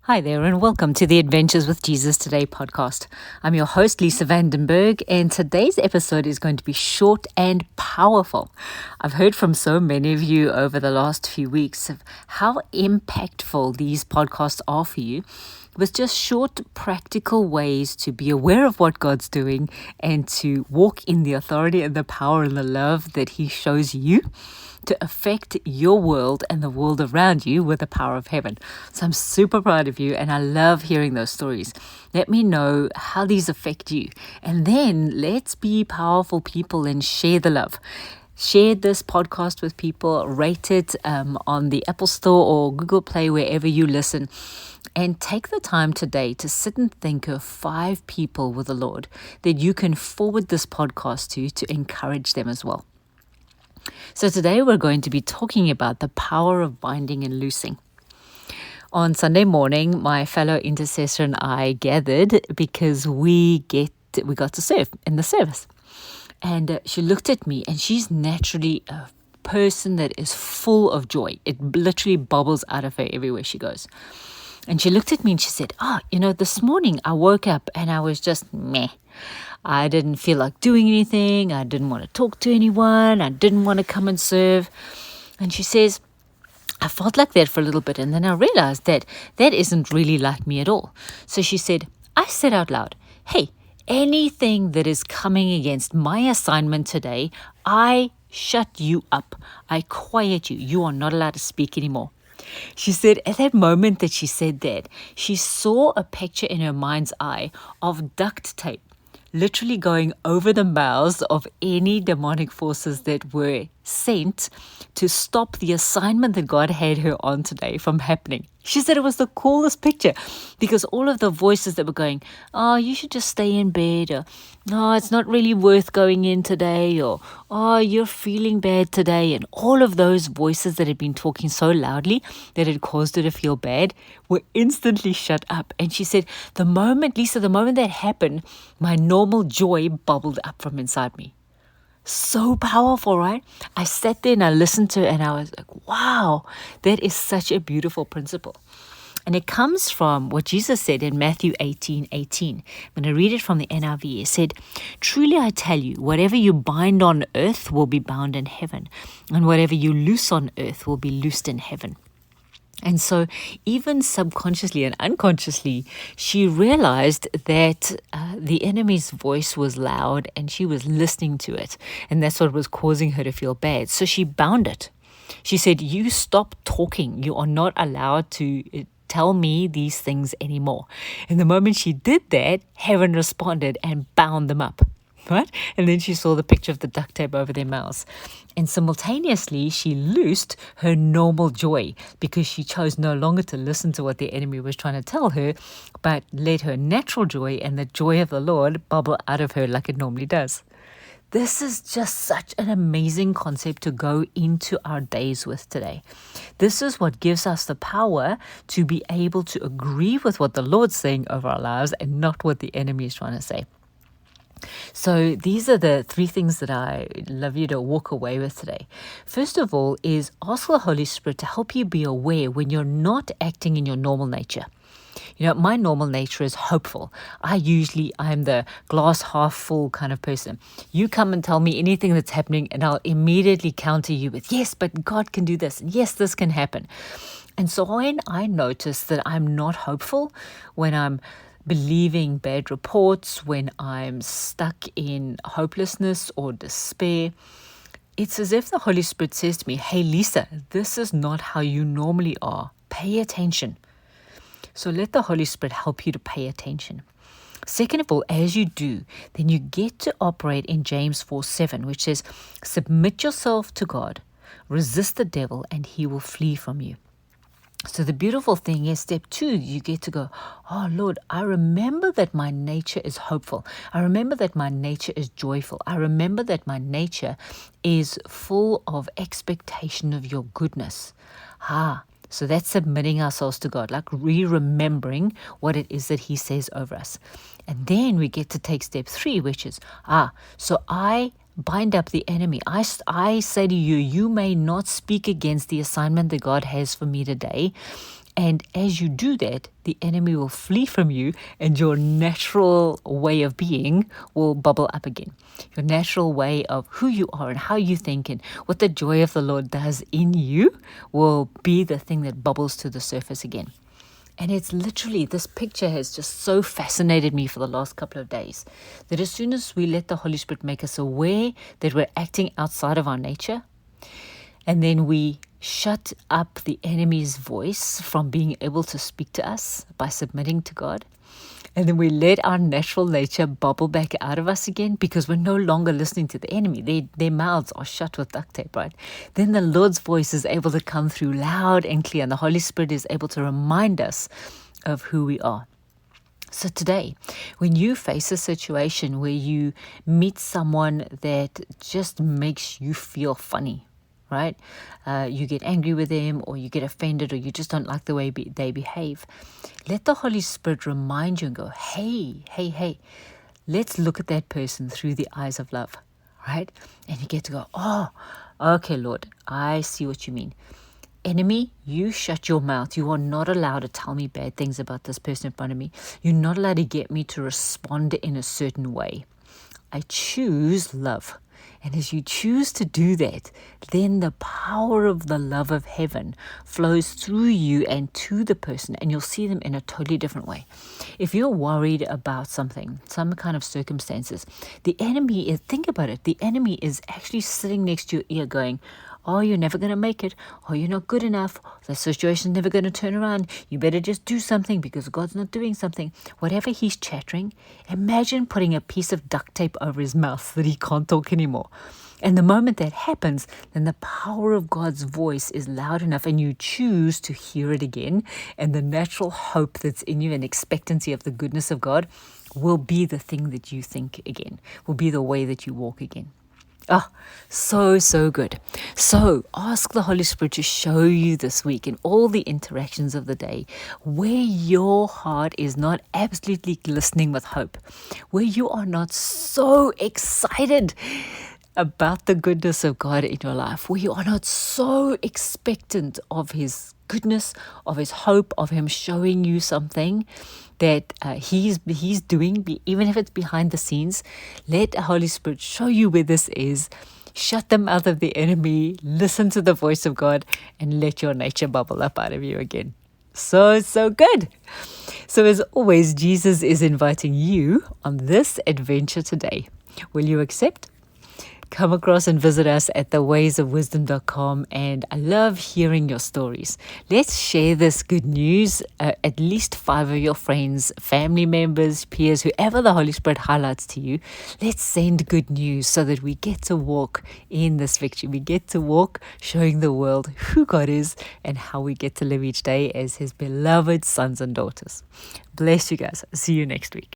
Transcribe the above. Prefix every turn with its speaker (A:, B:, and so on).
A: Hi there, and welcome to the Adventures with Jesus Today podcast. I'm your host, Lisa Berg, and today's episode is going to be short and powerful. I've heard from so many of you over the last few weeks of how impactful these podcasts are for you, with just short, practical ways to be aware of what God's doing and to walk in the authority and the power and the love that He shows you to affect your world and the world around you with the power of heaven. So I'm super proud of you, and I love hearing those stories. Let me know how these affect you. And then let's be powerful people and share the love. Share this podcast with people, rate it on the Apple Store or Google Play, wherever you listen. And take the time today to sit and think of 5 people with the Lord that you can forward this podcast to encourage them as well. So today we're going to be talking about the power of binding and loosing. On Sunday morning, my fellow intercessor and I gathered because we got to serve in the service. And she looked at me, and she's naturally a person that is full of joy. It literally bubbles out of her everywhere she goes. And she looked at me and she said, this morning I woke up and I was just meh. I didn't feel like doing anything. I didn't want to talk to anyone. I didn't want to come and serve. And she says, I felt like that for a little bit. And then I realized that isn't really like me at all. So she said, I said out loud, hey, anything that is coming against my assignment today, I shut you up. I quiet you. You are not allowed to speak anymore. She said at that moment that she said that, she saw a picture in her mind's eye of duct tape literally going over the mouths of any demonic forces that were sent to stop the assignment that God had her on today from happening. She said it was the coolest picture because all of the voices that were going, oh, you should just stay in bed, or no, it's not really worth going in today, or oh, you're feeling bad today, and all of those voices that had been talking so loudly that had caused her to feel bad were instantly shut up. And she said, the moment that happened, my normal joy bubbled up from inside me. So powerful, right? I sat there and I listened to it and I was like, wow, that is such a beautiful principle. And it comes from what Jesus said in Matthew 18:18. When I read it from the NIV, it said, truly I tell you, whatever you bind on earth will be bound in heaven, and whatever you loose on earth will be loosed in heaven. And so even subconsciously and unconsciously, she realized that the enemy's voice was loud and she was listening to it. And that's what was causing her to feel bad. So she bound it. She said, you stop talking. You are not allowed to tell me these things anymore. And the moment she did that, heaven responded and bound them up. Right? And then she saw the picture of the duct tape over their mouths. And simultaneously, she loosed her normal joy because she chose no longer to listen to what the enemy was trying to tell her, but let her natural joy and the joy of the Lord bubble out of her like it normally does. This is just such an amazing concept to go into our days with today. This is what gives us the power to be able to agree with what the Lord's saying over our lives and not what the enemy is trying to say. So these are the 3 things that I love you to walk away with today. First of all is ask the Holy Spirit to help you be aware when you're not acting in your normal nature. My normal nature is hopeful. I'm the glass half full kind of person. You come and tell me anything that's happening and I'll immediately counter you with, yes, but God can do this. And yes, this can happen. And so when I notice that I'm not hopeful, when I'm believing bad reports, when I'm stuck in hopelessness or despair, it's as if the Holy Spirit says to me, hey, Lisa, this is not how you normally are. Pay attention. So let the Holy Spirit help you to pay attention. Second of all, as you do, then you get to operate in James 4:7, which says, submit yourself to God, resist the devil, and he will flee from you. So the beautiful thing is, step 2, you get to go, oh Lord, I remember that my nature is hopeful. I remember that my nature is joyful. I remember that my nature is full of expectation of your goodness. So that's submitting ourselves to God, like remembering what it is that He says over us. And then we get to take step 3, which is, so I bind up the enemy. I say to you, you may not speak against the assignment that God has for me today. And as you do that, the enemy will flee from you and your natural way of being will bubble up again. Your natural way of who you are and how you think and what the joy of the Lord does in you will be the thing that bubbles to the surface again. And it's literally, this picture has just so fascinated me for the last couple of days, that as soon as we let the Holy Spirit make us aware that we're acting outside of our nature, and then we shut up the enemy's voice from being able to speak to us by submitting to God, and then we let our natural nature bubble back out of us again because we're no longer listening to the enemy. Their mouths are shut with duct tape, right? Then the Lord's voice is able to come through loud and clear, and the Holy Spirit is able to remind us of who we are. So today, when you face a situation where you meet someone that just makes you feel funny, right? You get angry with them, or you get offended, or you just don't like the way they behave. Let the Holy Spirit remind you and go, hey, let's look at that person through the eyes of love, right? And you get to go, oh, okay, Lord, I see what you mean. Enemy, you shut your mouth. You are not allowed to tell me bad things about this person in front of me. You're not allowed to get me to respond in a certain way. I choose love. And as you choose to do that, then the power of the love of heaven flows through you and to the person, and you'll see them in a totally different way. If you're worried about something, some kind of circumstances, the enemy is, think about it, the enemy is actually sitting next to your ear going, oh, you're never going to make it. Oh, you're not good enough. The situation's never going to turn around. You better just do something because God's not doing something. Whatever he's chattering, imagine putting a piece of duct tape over his mouth so that he can't talk anymore. And the moment that happens, then the power of God's voice is loud enough and you choose to hear it again. And the natural hope that's in you and expectancy of the goodness of God will be the thing that you think again, will be the way that you walk again. Oh, so good. So ask the Holy Spirit to show you this week in all the interactions of the day where your heart is not absolutely glistening with hope, where you are not so excited about the goodness of God in your life, where you are not so expectant of his goodness, of his hope, of him showing you something that he's doing, even if it's behind the scenes. Let the Holy Spirit show you where this is. Shut the mouth of the enemy, listen to the voice of God, and let your nature bubble up out of you again. So good. So as always, Jesus is inviting you on this adventure today. Will you accept? Come across and visit us at thewaysofwisdom.com, and I love hearing your stories. Let's share this good news. At least 5 of your friends, family members, peers, whoever the Holy Spirit highlights to you. Let's send good news so that we get to walk in this victory. We get to walk showing the world who God is and how we get to live each day as his beloved sons and daughters. Bless you guys. See you next week.